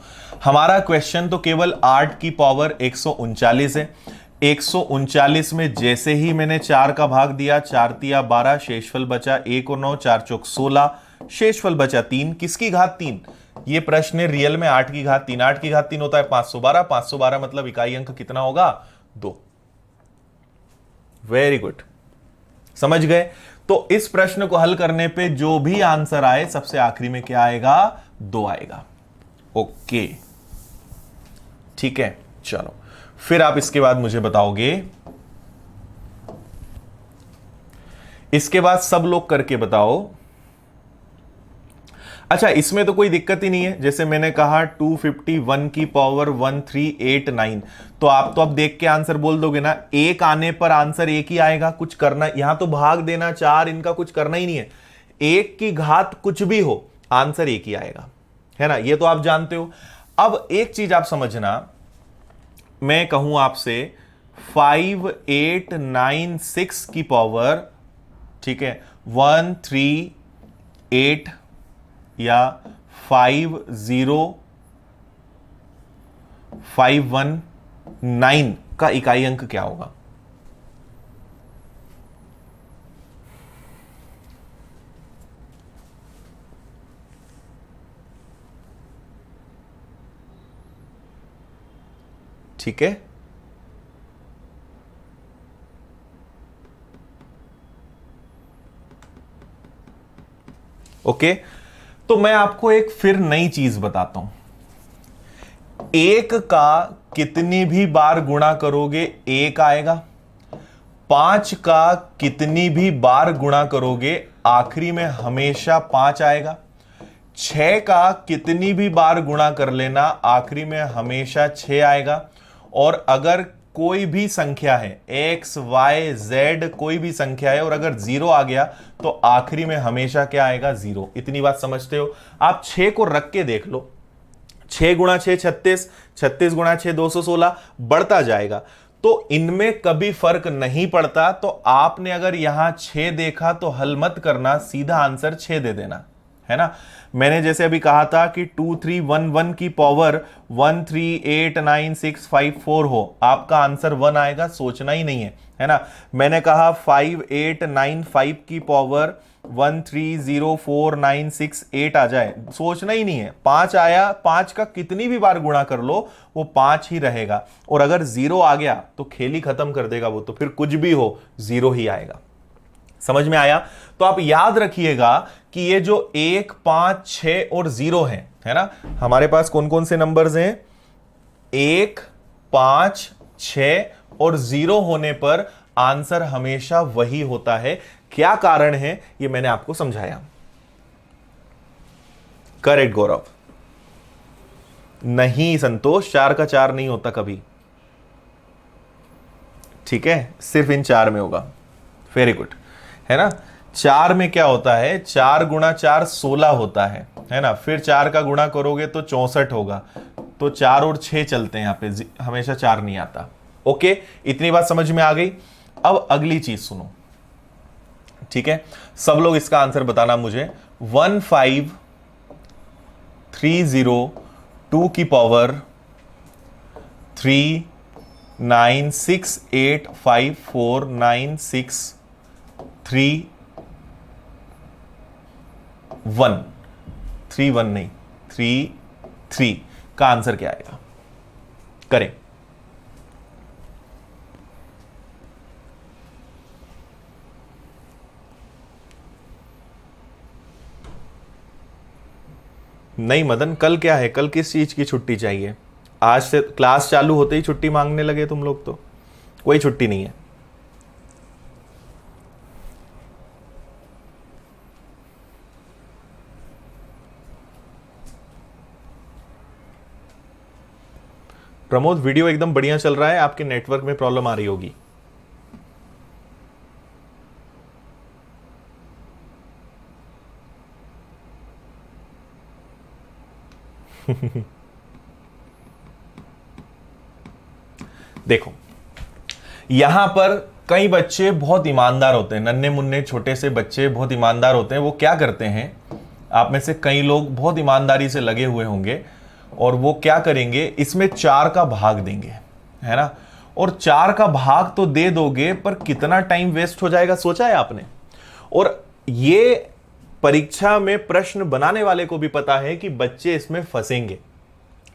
हमारा क्वेश्चन तो केवल 8 की पावर 139 है। 139 में जैसे ही मैंने 4 का भाग दिया, 4 तिया 12, शेषफल बचा 1 और 9, 4 चौक 16, शेषफल बचा 3। किसकी घात 3? ये प्रश्न है रियल में 8 की घात 3। 8 की घात 3 होता है 512। 512 मतलब इकाई अंक कितना होगा? 2। वेरी गुड, समझ गए। तो इस प्रश्न को हल करने पे जो भी आंसर आए सबसे आखिरी में क्या आएगा? 2 आएगा। ओके, ठीक है। चलो फिर आप इसके बाद मुझे बताओगे, इसके बाद सब लोग करके बताओ। अच्छा, इसमें तो कोई दिक्कत ही नहीं है। जैसे मैंने कहा 251 की पावर 1389, तो आप तो अब देख के आंसर बोल दोगे ना। एक आने पर आंसर एक ही आएगा, कुछ करना यहां तो भाग देना 4, इनका कुछ करना ही नहीं है। एक की घात कुछ भी हो, आंसर एक ही आएगा, है ना। ये तो आप जानते हो। अब एक चीज आप समझना मैं कहूं आपसे 5896 की पावर, ठीक है, 138 या 50519 का इकाई अंक क्या होगा? ठीक है, ओके। तो मैं आपको एक फिर नई चीज बताता हूं। एक का कितनी भी बार गुणा करोगे एक आएगा, 5 का कितनी भी बार गुणा करोगे आखिरी में हमेशा 5 आएगा, 6 का कितनी भी बार गुणा कर लेना आखिरी में हमेशा 6 आएगा, और अगर कोई भी संख्या है x y z कोई भी संख्या है और अगर 0 आ गया तो आखिरी में हमेशा क्या आएगा? 0। इतनी बात समझते हो? आप 6 को रख के देख लो, 6 गुणा 6 36, 36 गुणा 6 216, बढ़ता जाएगा। तो इनमें कभी फर्क नहीं पड़ता। तो आपने अगर यहां 6 देखा तो हल मत करना, सीधा आंसर 6 दे देना, है ना। मैंने जैसे अभी कहा था कि 2311 की पावर 1389654 हो, आपका आंसर 1 आएगा, सोचना ही नहीं है ना। मैंने कहा 5895 की पावर 1304968 आ जाए, सोचना ही नहीं है। 5 आया, 5 का कितनी भी बार गुणा कर लो वो 5 ही रहेगा, और अगर 0 आ गया तो खेल ही खत्म कर देगा वो, तो फिर कुछ भी हो 0 ही आएगा। समझ में आया? तो आप याद रखिएगा कि ये जो 1 5 6 और 0 है ना, हमारे पास कौन कौन से नंबर्स हैं? 1 5 6 और 0 होने पर आंसर हमेशा वही होता है। क्या कारण है ये मैंने आपको समझाया। करेक्ट गौरव। नहीं संतोष, 4 का 4 नहीं होता कभी, ठीक है, सिर्फ इन 4 में होगा। वेरी गुड, है ना। 4 में क्या होता है? 4 गुणा 4 16 होता है ना। फिर 4 का गुणा करोगे तो 64 होगा। तो 4 और 6 चलते हैं यहां पे, हमेशा 4 नहीं आता। ओके, इतनी बात समझ में आ गई। अब अगली चीज सुनो, ठीक है। सब लोग इसका आंसर बताना मुझे। 15302 की पावर 3968549631 नहीं 33 का आंसर क्या आएगा? करें। नहीं मदन, कल क्या है? कल किस चीज की छुट्टी चाहिए? आज से क्लास चालू होते ही छुट्टी मांगने लगे तुम लोग, तो कोई छुट्टी नहीं है। प्रमोद, वीडियो एकदम बढ़िया चल रहा है, आपके नेटवर्क में प्रॉब्लम आ रही होगी। देखो, यहां पर कई बच्चे बहुत ईमानदार होते हैं, नन्हे मुन्ने छोटे से बच्चे बहुत ईमानदार होते हैं। वो क्या करते हैं, आप में से कई लोग बहुत ईमानदारी से लगे हुए होंगे, और वो क्या करेंगे, इसमें 4 का भाग देंगे, है ना। और 4 का भाग तो दे दोगे, पर कितना टाइम वेस्ट हो जाएगा सोचा है आपने? और ये परीक्षा में प्रश्न बनाने वाले को भी पता है कि बच्चे इसमें फंसेंगे,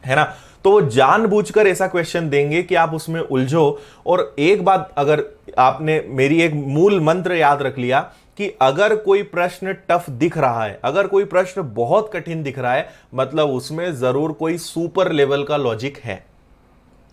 है ना। तो वो जानबूझकर ऐसा क्वेश्चन देंगे कि आप उसमें उलझो। और एक बात, अगर आपने मेरी एक मूल मंत्र याद रख लिया कि अगर कोई प्रश्न टफ दिख रहा है, अगर कोई प्रश्न बहुत कठिन दिख रहा है, मतलब उसमें जरूर कोई सुपर लेवल का लॉजिक है।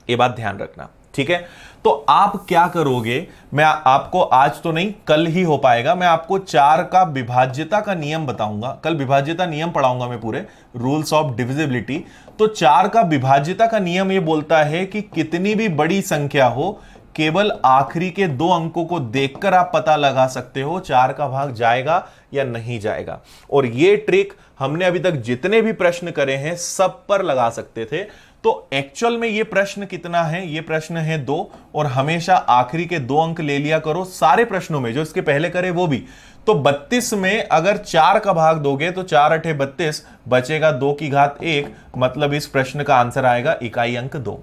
ये बात ध्यान रखना, ठीक है। तो आप क्या करोगे, मैं आपको आज तो नहीं, कल ही हो पाएगा, मैं आपको 4 का विभाज्यता का नियम बताऊंगा। कल विभाज्यता नियम पढ़ाऊंगा मैं, पूरे रूल्स ऑफ डिविजिबिलिटी। तो 4 का विभाज्यता का नियम ये बोलता है कि कितनी भी बड़ी संख्या हो, केवल आखिरी के 2 अंकों को देखकर आप पता लगा सकते हो 4 का भाग जाएगा या नहीं जाएगा। और ये ट्रिक हमने अभी तक जितने भी प्रश्न करे हैं सब पर लगा सकते थे। तो एक्चुअल में ये प्रश्न कितना है, ये प्रश्न है 2, और हमेशा आखिरी के 2 अंक ले लिया करो सारे प्रश्नों में, जो इसके पहले करे वो भी। तो 32 में अगर 4 का भाग दोगे तो 4 अठे 32, बचेगा 2 की घात 1, मतलब इस प्रश्न का आंसर आएगा इकाई अंक 2।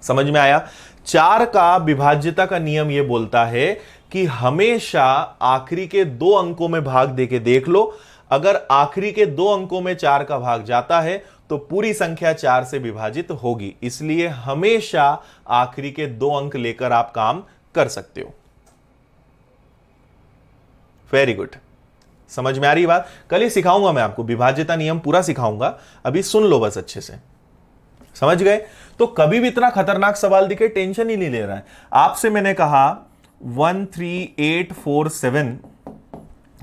समझ में आया? 4 का विभाज्यता का नियम यह बोलता है कि हमेशा आखिरी के 2 अंकों में भाग देके देख लो, अगर आखिरी के 2 अंकों में 4 का भाग जाता है तो पूरी संख्या 4 से विभाजित होगी। इसलिए हमेशा आखिरी के 2 अंक लेकर आप काम कर सकते हो। वेरी गुड, समझ में आ रही बात? कल ही सिखाऊंगा मैं आपको, विभाज्यता नियम पूरा सिखाऊंगा, अभी सुन लो बस अच्छे से। समझ गए? तो कभी भी इतना खतरनाक सवाल दिखे टेंशन ही नहीं ले रहा है। आपसे मैंने कहा 13847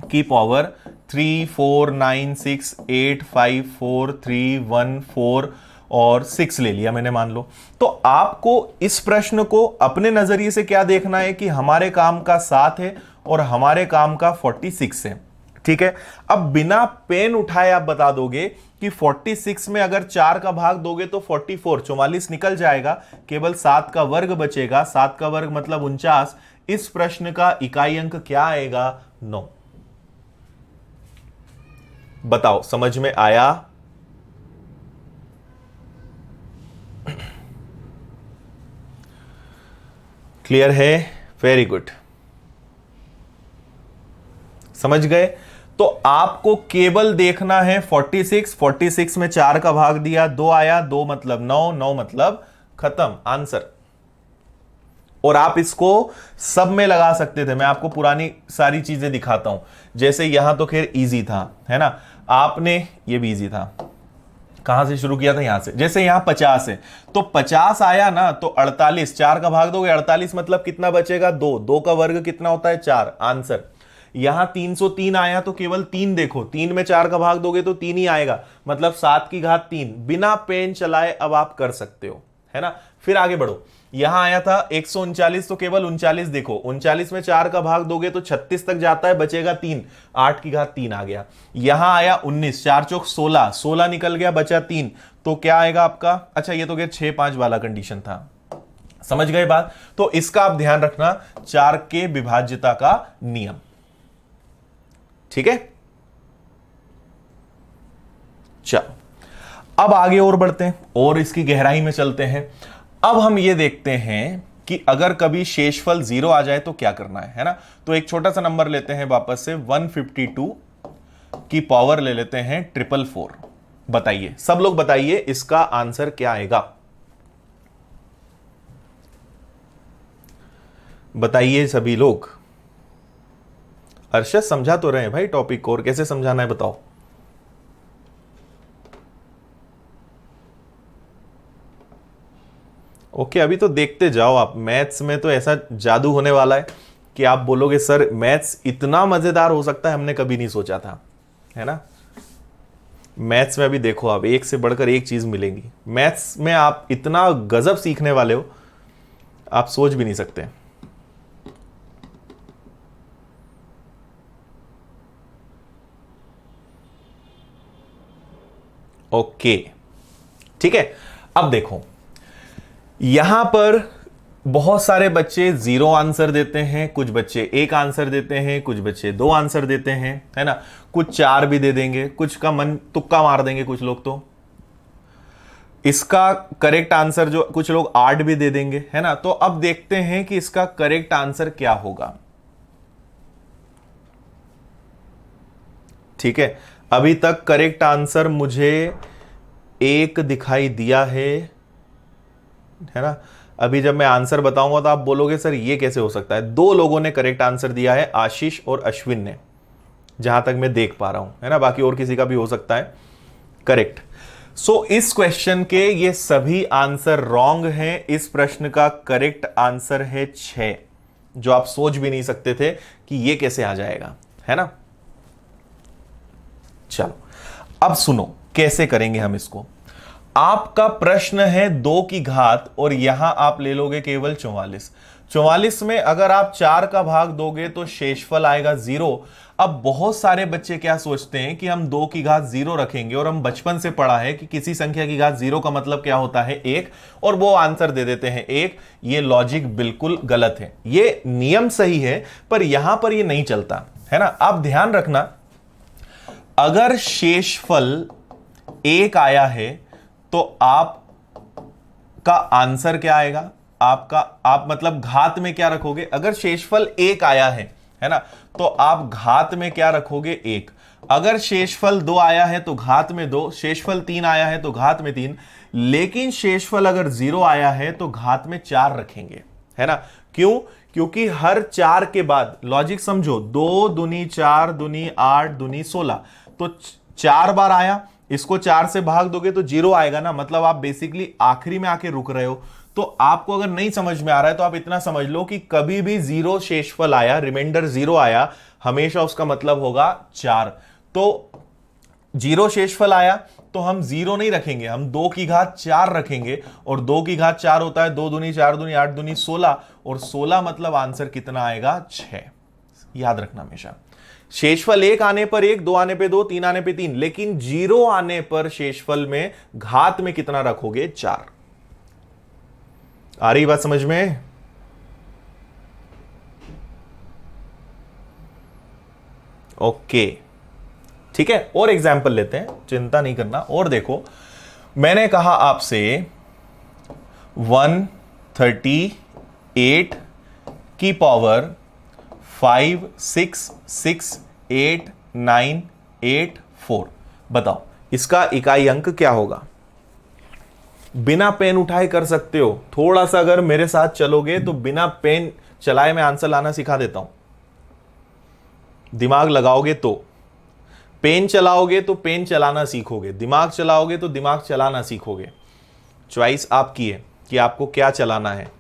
की पावर 349685431 और 6 ले लिया मैंने, मान लो। तो आपको इस प्रश्न को अपने नजरिए से क्या देखना है कि हमारे काम का 7 है और हमारे काम का 46 है। ठीक है, अब बिना पेन उठाए आप बता दोगे कि 46 में अगर 4 का भाग दोगे तो 44, 44 निकल जाएगा, केवल 7 का वर्ग बचेगा। 7 का वर्ग मतलब 49। इस प्रश्न का इकाई अंक क्या आएगा? 9। बताओ, समझ में आया? क्लियर है? वेरी गुड, समझ गए? तो आपको केवल देखना है 46 में 4 का भाग दिया, 2 आया, 2 मतलब 9, 9 मतलब खत्म, आंसर। और आप इसको सब में लगा सकते थे, मैं आपको पुरानी सारी चीजें दिखाता हूं। जैसे यहां तो खैर इजी था, है ना, आपने ये भी इजी था। कहां से शुरू किया था? यहां से। जैसे यहां 50 है तो 50 आया ना, तो 48, 4 का भाग दोगे 48 मतलब कितना बचेगा? 2, 2 का वर्ग कितना होता है? 4, आंसर। यहां 303 आया तो केवल 3 देखो, 3 में 4 का भाग दोगे तो 3 ही आएगा, मतलब 7 की घात 3। बिना पेन चलाए अब आप कर सकते हो, है ना। फिर आगे बढ़ो, यहां आया था 139 तो केवल 39 देखो, 39 में 4 का भाग दोगे तो 36 तक जाता है, बचेगा 3, 8 की घात 3 आ गया। यहां आया 19, 4 चौक 16, 16 निकल गया, बचा 3, तो क्या आएगा आपका? अच्छा ये तो 6-5 वाला कंडीशन था। समझ गए बात? तो इसका आप ध्यान रखना, 4 के विभाज्यता का नियम। ठीक है, चलो अब आगे और बढ़ते हैं और इसकी गहराई में चलते हैं। अब हम ये देखते हैं कि अगर कभी शेषफल 0 आ जाए तो क्या करना है ना। तो एक छोटा सा नंबर लेते हैं वापस से, 152 की पावर ले लेते हैं 444। बताइए, सब लोग बताइए इसका आंसर क्या आएगा? बताइए सभी लोग। अर्शद समझा तो रहे हैं भाई टॉपिक को, और कैसे समझाना है बताओ। ओके, अभी तो देखते जाओ आप। मैथ्स में तो ऐसा जादू होने वाला है कि आप बोलोगे सर मैथ्स इतना मजेदार हो सकता है, हमने कभी नहीं सोचा था, है ना। मैथ्स में अभी देखो आप, एक से बढ़कर एक चीज मिलेंगी। मैथ्स में आप इतना गजब सीखने वाले हो, आप सोच भी नहीं सकते। ओके, ठीक है। अब देखो, यहां पर बहुत सारे बच्चे 0 आंसर देते हैं, कुछ बच्चे 1 आंसर देते हैं, कुछ बच्चे 2 आंसर देते हैं, है ना। कुछ 4 भी दे देंगे, कुछ का मन तुक्का मार देंगे कुछ लोग। तो इसका करेक्ट आंसर जो कुछ लोग 8 भी दे देंगे, है ना। तो अब देखते हैं कि इसका करेक्ट आंसर क्या होगा। ठीक है, अभी तक करेक्ट आंसर मुझे 1 दिखाई दिया है ना। अभी जब मैं आंसर बताऊंगा तो आप बोलोगे सर ये कैसे हो सकता है। 2 लोगों ने करेक्ट आंसर दिया है, आशीष और अश्विन ने, जहां तक मैं देख पा रहा हूं, है ना। बाकी और किसी का भी हो सकता है करेक्ट। सो इस क्वेश्चन के ये सभी आंसर रॉन्ग हैं। इस प्रश्न का करेक्ट आंसर है 6, जो आप सोच भी नहीं सकते थे कि ये कैसे आ जाएगा, है ना। चलो अब सुनो कैसे करेंगे हम इसको। आपका प्रश्न है 2 की घात और यहां आप ले लोगे केवल 44। 44 में अगर आप 4 का भाग दोगे तो शेषफल आएगा 0। अब बहुत सारे बच्चे क्या सोचते हैं कि हम 2 की घात 0 रखेंगे, और हम बचपन से पढ़ा है कि किसी संख्या की घात 0 का मतलब क्या होता है 1, और वो आंसर दे देते हैं 1। ये लॉजिक बिल्कुल गलत है। ये नियम सही है पर यहां पर ये नहीं चलता है ना। आप ध्यान रखना, अगर शेषफल 1 आया है तो आप का आंसर क्या आएगा, आप मतलब घात में क्या रखोगे। अगर शेषफल 1 आया है ना, तो आप घात में क्या रखोगे 1। अगर शेषफल 2 आया है तो घात में 2, शेषफल 3 आया है तो घात में 3, लेकिन शेषफल अगर 0 आया है तो घात में 4 रखेंगे, है ना। क्यों? क्योंकि हर 4 के बाद, लॉजिक समझो, 2 दूनी 4 दूनी 8 दूनी 16, तो 4 बार आया, इसको 4 से भाग दोगे तो 0 आएगा ना, मतलब आप बेसिकली आखिरी में आके रुक रहे हो। तो आपको अगर नहीं समझ में आ रहा है तो आप इतना समझ लो कि कभी भी 0 शेषफल आया, रिमाइंडर 0 आया, हमेशा उसका मतलब होगा 4। तो 0 शेषफल आया तो हम 0 नहीं रखेंगे, हम 2 की घात 4 रखेंगे, और 2 की घात 4 होता है 2 दूनी 4 दूनी 8 दूनी 16, और 16 मतलब आंसर कितना आएगा 6। याद रखना हमेशा, शेषफल 1 आने पर 1, 2 आने पे 2, 3 आने पे 3, लेकिन 0 आने पर शेषफल में घात में कितना रखोगे 4। आ रही बात समझ में? ओके, ठीक है। और एग्जाम्पल लेते हैं, चिंता नहीं करना। और देखो, मैंने कहा आपसे 138 की पावर 5 6 6 8 9 8 4, बताओ इसका इकाई अंक क्या होगा। बिना पेन उठाए कर सकते हो, थोड़ा सा अगर मेरे साथ चलोगे तो बिना पेन चलाए मैं आंसर लाना सिखा देता हूं। दिमाग लगाओगे तो, पेन चलाओगे तो पेन चलाना सीखोगे, दिमाग चलाओगे तो दिमाग चलाना सीखोगे। चॉइस आपकी है कि आपको क्या चलाना है।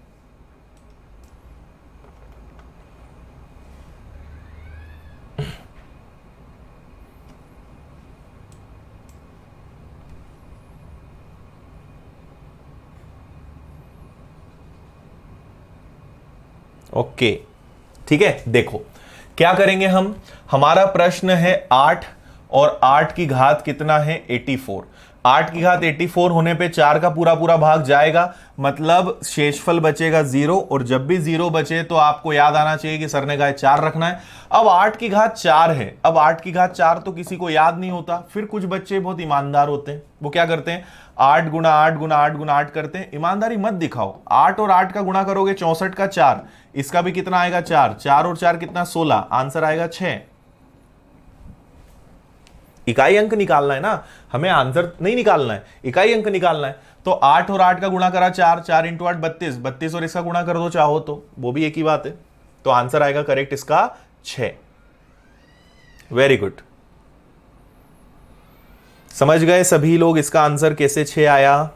ओके, ठीक है। देखो क्या करेंगे हम, हमारा प्रश्न है 8, और 8 की घात कितना है 84। 8 की घात 84 होने पे 4 का पूरा पूरा भाग जाएगा, मतलब शेषफल बचेगा 0, और जब भी 0 बचे तो आपको याद आना चाहिए कि सर ने कहा 4 रखना है। अब 8 की घात 4 है, अब 8 की घात 4 तो किसी को याद नहीं होता। फिर कुछ बच्चे बहुत ईमानदार होते हैं, वो क्या करते हैं 8 गुना 8 गुना 8 गुना 8 करते हैं। ईमानदारी मत दिखाओ, 8 और 8 का गुणा करोगे 64 का 4, इसका भी कितना आएगा 4, 4 और 4 कितना 16, आंसर आएगा 6। इकाई अंक निकालना है ना, हमें आंसर नहीं निकालना है, इकाई अंक निकालना है। तो 8 और 8 का गुणा करा 4, 4 इंटू 8 32, 32 और इसका गुणा कर दो चाहो तो, वो भी एक ही बात है। तो आंसर आएगा करेक्ट इसका 6। वेरी गुड, समझ गए सभी लोग इसका आंसर कैसे 6 आया।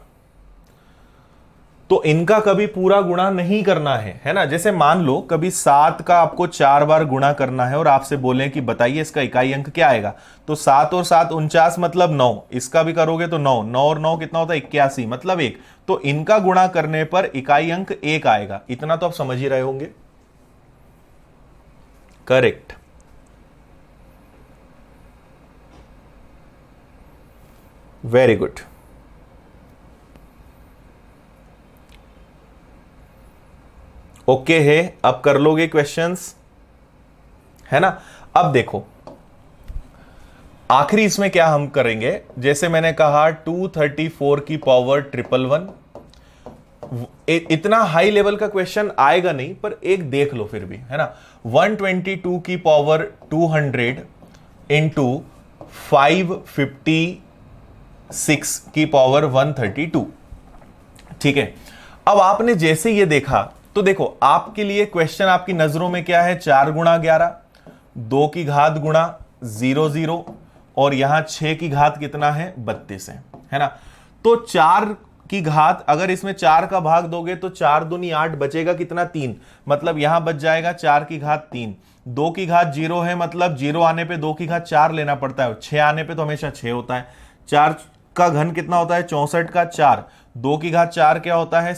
तो इनका कभी पूरा गुणा नहीं करना है ना। जैसे मान लो कभी 7 का आपको 4 बार गुणा करना है और आपसे बोले कि बताइए इसका इकाई अंक क्या आएगा, तो 7 और 7 49 मतलब 9, इसका भी करोगे तो 9, 9 और 9 कितना होता है 81 मतलब 1। तो इनका गुणा करने पर इकाई अंक 1 आएगा। इतना तो आप समझ ही रहे होंगे। Correct, very good. ओके है, अब कर लोगे क्वेश्चंस, है ना। अब देखो आखिरी इसमें क्या हम करेंगे, जैसे मैंने कहा 234 की पावर 111। इतना हाई लेवल का क्वेश्चन आएगा नहीं, पर एक देख लो फिर भी, है ना। 122 की पावर 200 इंटू 556 की पावर 132, ठीक है। अब आपने जैसे ये देखा तो देखो आपके लिए क्वेश्चन आपकी नजरों में क्या है, 4 गुणा 11, 2 की घात गुणा 0 0, और यहां 6 की घात कितना है 32 है ना। तो 4 की घात अगर इसमें 4 का भाग दोगे तो 4 दूनी 8, बचेगा कितना 3, मतलब यहां बच जाएगा 4 की घात 3। 2 की घात 0 है, मतलब 0 आने पे 2 की घात 4 लेना पड़ता है, 6 आने पे तो हमेशा 6 होता है। 4 का घन कितना होता है 64 का 4, 2 की घात 4 क्या होता है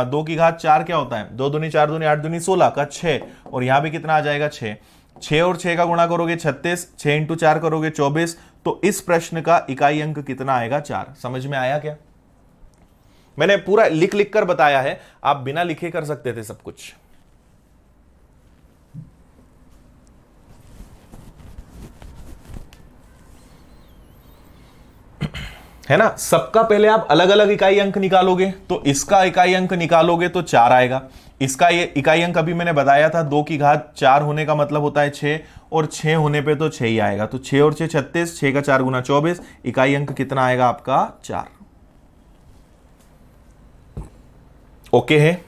2 की घात 4 क्या होता है 2 दूनी 4 दूनी 8 दूनी 16 का 6, और यहां भी कितना आ जाएगा 6। 6 और 6 का गुणा करोगे 36, 6 इंटू 4 करोगे 24। तो इस प्रश्न का इकाई अंक कितना आएगा 4। समझ में आया क्या? मैंने पूरा लिख लिख कर बताया है, आप बिना लिखे कर सकते थे सब कुछ। है ना? सबका पहले आप अलग अलग इकाई अंक निकालोगे, तो इसका इकाई अंक निकालोगे तो 4 आएगा। इसका ये इकाई अंक अभी मैंने बताया था 2 की घात 4 होने का मतलब होता है 6, और 6 होने पे तो 6 ही आएगा। तो 6 और 6 36, 6 का 4 गुना 24, इकाई अंक कितना आएगा आपका 4। ओके है?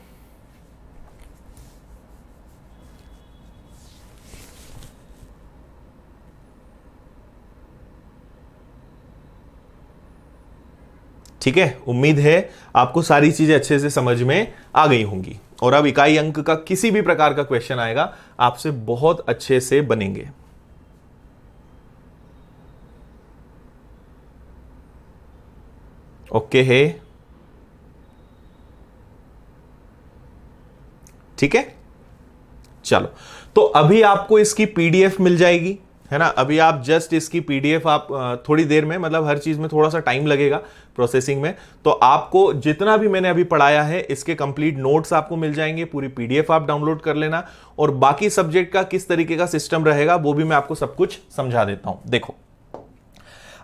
ठीक है, उम्मीद है आपको सारी चीजें अच्छे से समझ में आ गई होंगी, और अब इकाई अंक का किसी भी प्रकार का क्वेश्चन आएगा आपसे बहुत अच्छे से बनेंगे। ओके है? ठीक है, चलो। तो अभी आपको इसकी पीडीएफ मिल जाएगी, है ना? अभी आप जस्ट इसकी पीडीएफ आप थोड़ी देर में, मतलब हर चीज में थोड़ा सा टाइम लगेगा प्रोसेसिंग में, तो आपको जितना भी मैंने अभी पढ़ाया है इसके कंप्लीट नोट्स आपको मिल जाएंगे, पूरी पीडीएफ आप डाउनलोड कर लेना, और बाकी सब्जेक्ट का किस तरीके का सिस्टम रहेगा वो भी मैं आपको सब कुछ समझा देता हूं। देखो,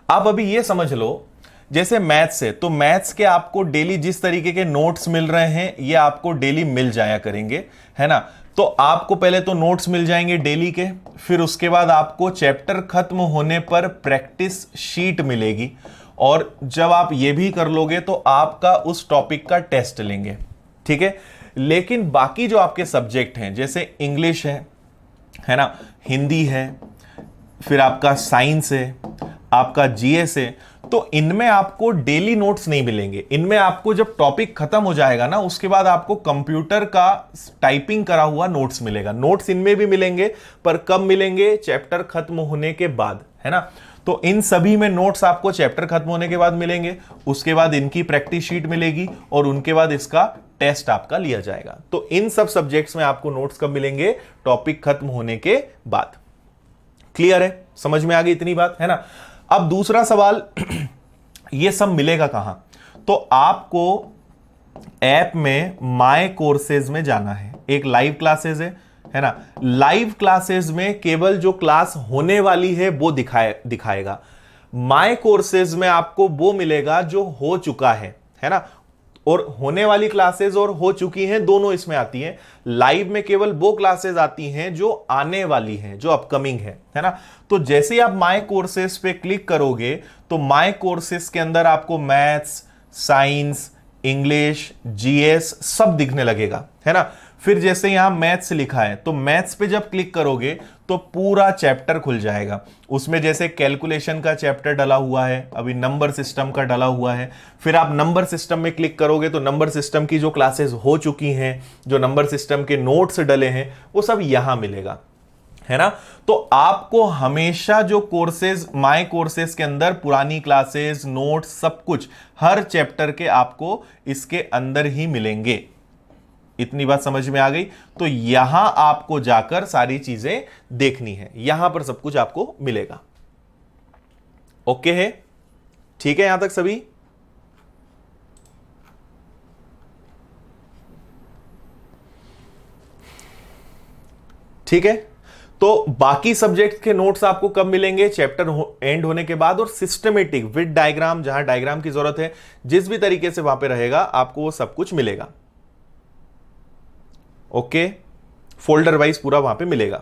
आप अभी ये समझ लो, जैसे मैथ्स है, तो मैथ्स के आपको डेली जिस तरीके के नोट्स मिल रहे हैं ये आपको डेली मिल जाया करेंगे, है ना? तो आपको पहले तो नोट्स मिल जाएंगे डेली के, फिर उसके बाद आपको चैप्टर खत्म होने पर प्रैक्टिस शीट मिलेगी, और जब आप ये भी कर लोगे तो आपका उस टॉपिक का टेस्ट लेंगे। ठीक है? लेकिन बाकी जो आपके सब्जेक्ट हैं, जैसे इंग्लिश है ना, हिंदी है, फिर आपका साइंस है, आपका जीएस है, तो इनमें आपको डेली नोट्स नहीं मिलेंगे। इनमें आपको जब टॉपिक खत्म हो जाएगा ना, उसके बाद आपको कंप्यूटर का टाइपिंग करा हुआ नोट्स मिलेगा। नोट्स इनमें भी मिलेंगे, पर कब मिलेंगे? चैप्टर खत्म होने के बाद, है ना? तो इन सभी में नोट्स आपको चैप्टर खत्म होने के बाद मिलेंगे, उसके बाद इनकी प्रैक्टिस शीट मिलेगी, और उनके बाद इसका टेस्ट आपका लिया जाएगा। तो इन सब सब्जेक्ट्स में आपको नोट्स कब मिलेंगे? टॉपिक खत्म होने के बाद। क्लियर है? समझ में आ गई इतनी बात, है ना? अब दूसरा सवाल, ये सब मिलेगा कहां? तो आपको ऐप में माय कोर्सेज में जाना है। एक लाइव क्लासेस है ना? लाइव क्लासेस में केवल जो क्लास होने वाली है वो दिखाएगा। माय कोर्सेज में आपको वो मिलेगा जो हो चुका है ना? और होने वाली क्लासेस और हो चुकी हैं दोनों इसमें आती हैं। लाइव में केवल वो क्लासेस आती हैं जो आने वाली हैं, जो अपकमिंग है ना? तो जैसे ही आप माय कोर्सेस पे क्लिक करोगे तो माय कोर्सेस के अंदर आपको मैथ्स, साइंस, इंग्लिश, जीएस सब दिखने लगेगा, है ना? फिर जैसे यहां मैथ्स लिखा है तो मैथ्स पे जब क्लिक करोगे तो पूरा चैप्टर खुल जाएगा। उसमें जैसे कैलकुलेशन का चैप्टर डला हुआ है, अभी नंबर सिस्टम का डला हुआ है। फिर आप नंबर सिस्टम में क्लिक करोगे तो नंबर सिस्टम की जो क्लासेस हो चुकी हैं, जो नंबर सिस्टम के नोट्स डले हैं, वो सब यहां मिलेगा, है ना? तो आपको हमेशा जो कोर्सेज, माय कोर्सेज के अंदर पुरानी क्लासेस, नोट्स, सब कुछ हर चैप्टर के आपको इसके अंदर ही मिलेंगे। इतनी बात समझ में आ गई? तो यहां आपको जाकर सारी चीजें देखनी है, यहां पर सब कुछ आपको मिलेगा। ओके है? ठीक है यहां तक सभी? ठीक है। तो बाकी सब्जेक्ट के नोट्स आपको कब मिलेंगे? चैप्टर एंड होने के बाद, और सिस्टमेटिक विद डायग्राम, जहां डायग्राम की जरूरत है, जिस भी तरीके से वहां पे रहेगा आपको वो सब कुछ मिलेगा। ओके, फोल्डर वाइज पूरा वहां पे मिलेगा।